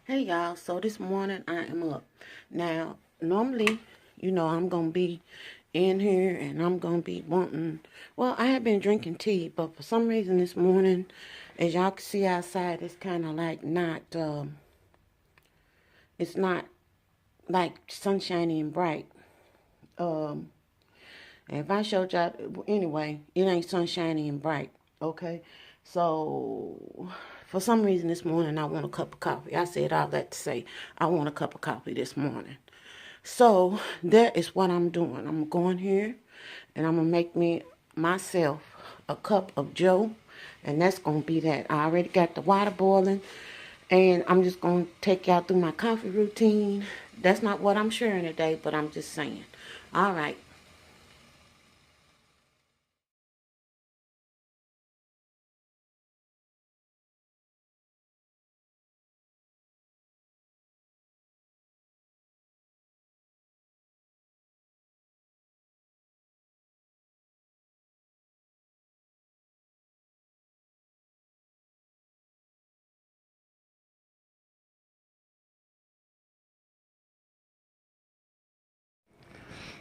Hey y'all, so this morning I am up. Now, normally, I'm going to be in here and I'm going to be wanting, well, I have been drinking tea, but for some reason this morning, as y'all can see outside, it's kind of like it's not like sunshiny and bright. Um, if I showed y'all, anyway, it ain't sunshiny and bright, okay? So, for some reason this morning I want a cup of coffee. I said all that to say I want a cup of coffee this morning. So that is what I'm doing. I'm going here and I'm gonna make myself a cup of Joe, and that's gonna be that. I already got the water boiling, and I'm just gonna take y'all through my coffee routine. That's not what I'm sharing today, but I'm just saying. All right.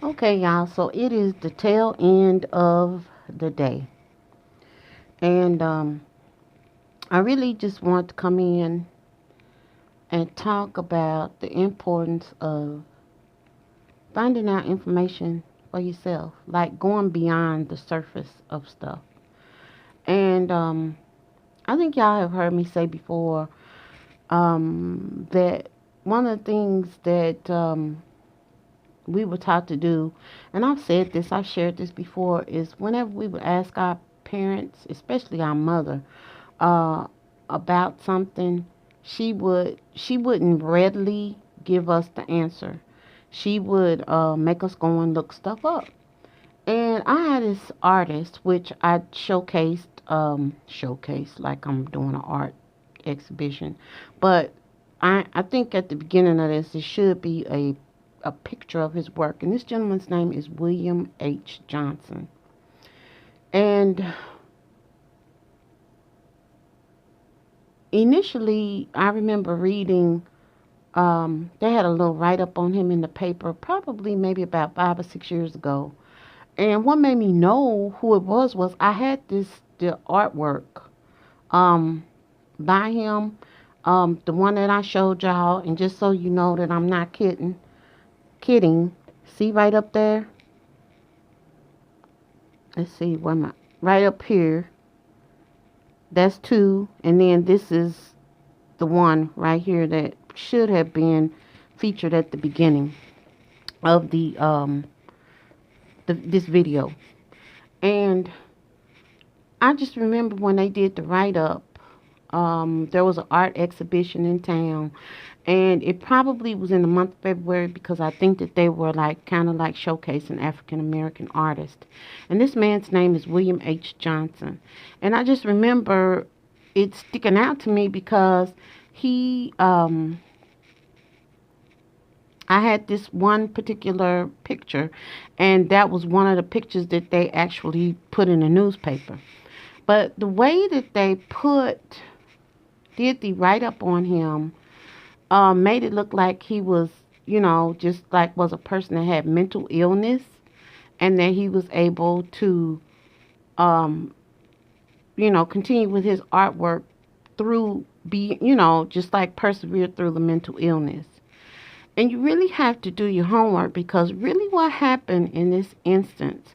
Okay, y'all. So it is the tail end of the day, and I really just want to come in and talk about the importance of finding out information for yourself, like going beyond the surface of stuff. And I think y'all have heard me say before that one of the things that we were taught to do, and I've said this, I've shared this before, is whenever we would ask our parents, especially our mother, uh, about something, she wouldn't readily give us the answer. She would make us go and look stuff up. And I had this artist which I showcased like I'm doing an art exhibition. But I think at the beginning of this it should be a picture of his work. And this gentleman's name is William H. Johnson. And initially I remember reading they had a little write up on him in the paper, probably maybe about 5 or 6 years ago. And what made me know who it was I had the artwork um by him, the one that I showed y'all. And just so you know that I'm not kidding, see right up there. Let's see, where am I? Right up here. That's two, and then this is the one right here that should have been featured at the beginning of this video. And I just remember when they did the write up, there was an art exhibition in town, and it probably was in the month of February because I think that they were like kind of like showcasing African American artists. And this man's name is William H. Johnson. And I just remember it sticking out to me because he I had this one particular picture, and that was one of the pictures that they actually put in the newspaper. But the way that they did the write up on him, made it look like he was, just like was a person that had mental illness, and that he was able to, um, continue with his artwork through just like persevere through the mental illness. And you really have to do your homework, because really what happened in this instance,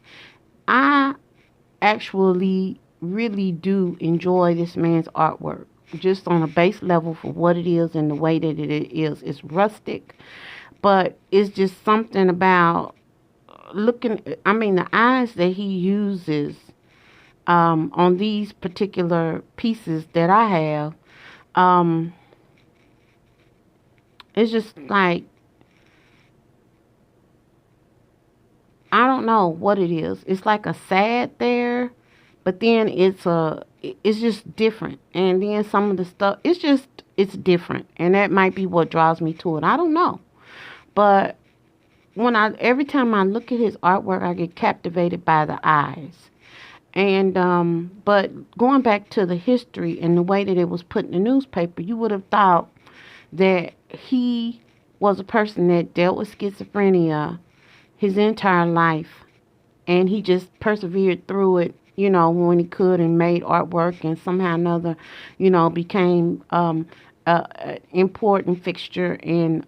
I actually really do enjoy this man's artwork just on a base level for what it is and the way that it is. It's rustic, but it's just something about the eyes that he uses on these particular pieces that I have. Um, it's just like, I don't know what it is. It's like a sad there, but then it's just different. And then some of the stuff, it's different, and that might be what draws me to it. I don't know, but every time I look at his artwork, I get captivated by the eyes. And but going back to the history and the way that it was put in the newspaper, you would have thought that he was a person that dealt with schizophrenia his entire life, and he just persevered through it, when he could, and made artwork, and somehow or another, became a important fixture in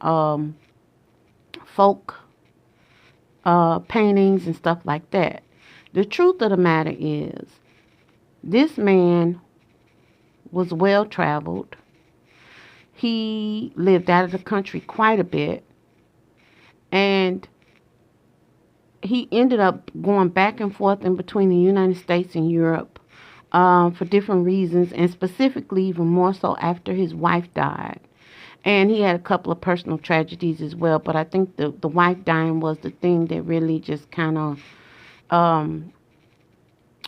folk paintings and stuff like that. The truth of the matter is, this man was well traveled. He lived out of the country quite a bit, and he ended up going back and forth in between the United States and Europe for different reasons, and specifically even more so after his wife died. And he had a couple of personal tragedies as well, but I think the wife dying was the thing that really just kind of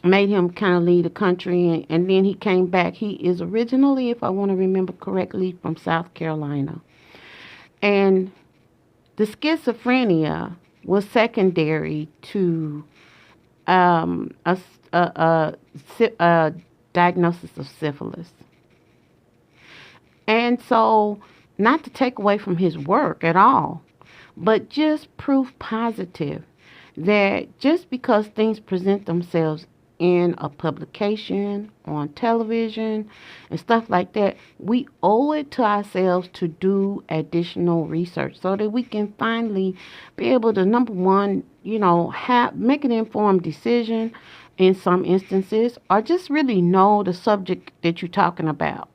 made him kind of leave the country, and then he came back. He is originally, if I want to remember correctly, from South Carolina. And the schizophrenia was secondary to a diagnosis of syphilis. And so, not to take away from his work at all, but just proof positive that just because things present themselves in a publication, on television, and stuff like that, we owe it to ourselves to do additional research so that we can finally be able to, number one, make an informed decision in some instances, or just really know the subject that you're talking about,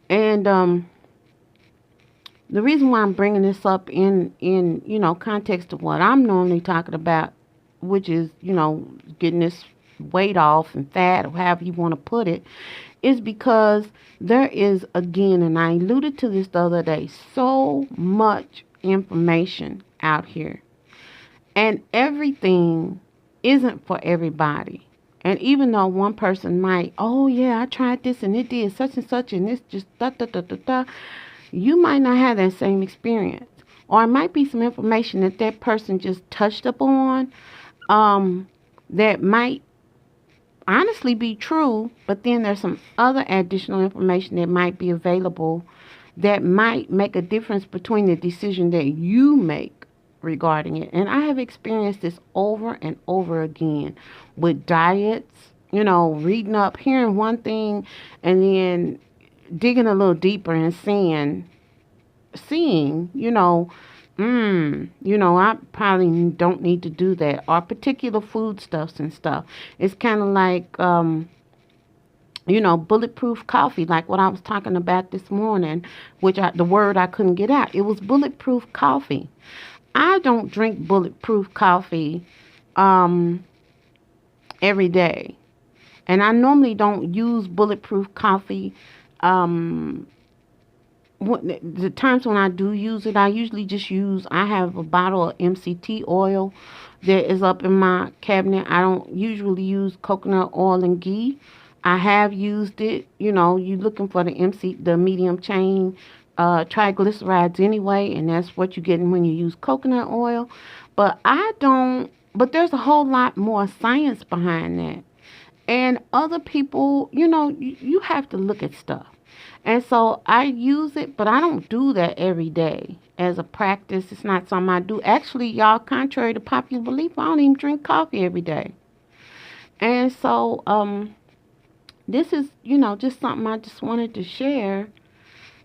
And the reason why I'm bringing this up in context of what I'm normally talking about, which is, getting this weight off and fat, or however you want to put it, is because there is, again, and I alluded to this the other day, so much information out here. And everything isn't for everybody. And even though one person might, oh yeah, I tried this and it did such and such, and it's just da da da da da, you might not have that same experience. Or it might be some information that person just touched upon that might honestly be true, but then there's some other additional information that might be available that might make a difference between the decision that you make regarding it. And I have experienced this over and over again with diets, reading up, hearing one thing, and then digging a little deeper and seeing, I probably don't need to do that. Or particular foodstuffs and stuff. It's kind of like, bulletproof coffee, like what I was talking about this morning, the word I couldn't get out. It was bulletproof coffee. I don't drink bulletproof coffee every day. And I normally don't use bulletproof coffee. The times when I do use it, I usually I have a bottle of MCT oil that is up in my cabinet. I don't usually use coconut oil and ghee. I have used it, you're looking for the medium chain triglycerides anyway, and that's what you're getting when you use coconut oil. But there's a whole lot more science behind that. And other people, you have to look at stuff. And so I use it, but I don't do that every day as a practice. It's not something I do. Actually, y'all, contrary to popular belief, I don't even drink coffee every day. And so this is, just something I just wanted to share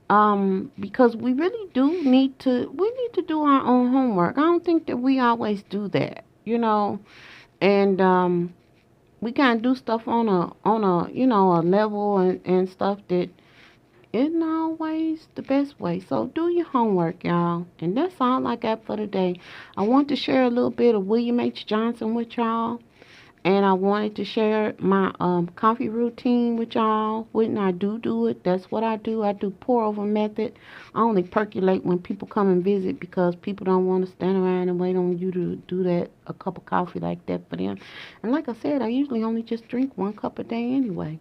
because we really need to do our own homework. I don't think that we always do that, and we kind of do stuff on a a level and stuff that isn't always the best way. So do your homework, y'all. And that's all I got for today. I want to share a little bit of William H. Johnson with y'all. And I wanted to share my coffee routine with y'all. When I do it, that's what I do. I do pour over method. I only percolate when people come and visit because people don't want to stand around and wait on you to do that, a cup of coffee like that for them. And like I said, I usually only just drink 1 cup a day anyway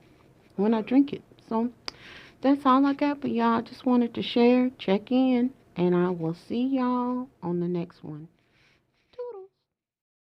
when I drink it. So that's all I got for y'all. Just wanted to share, check in, and I will see y'all on the next one.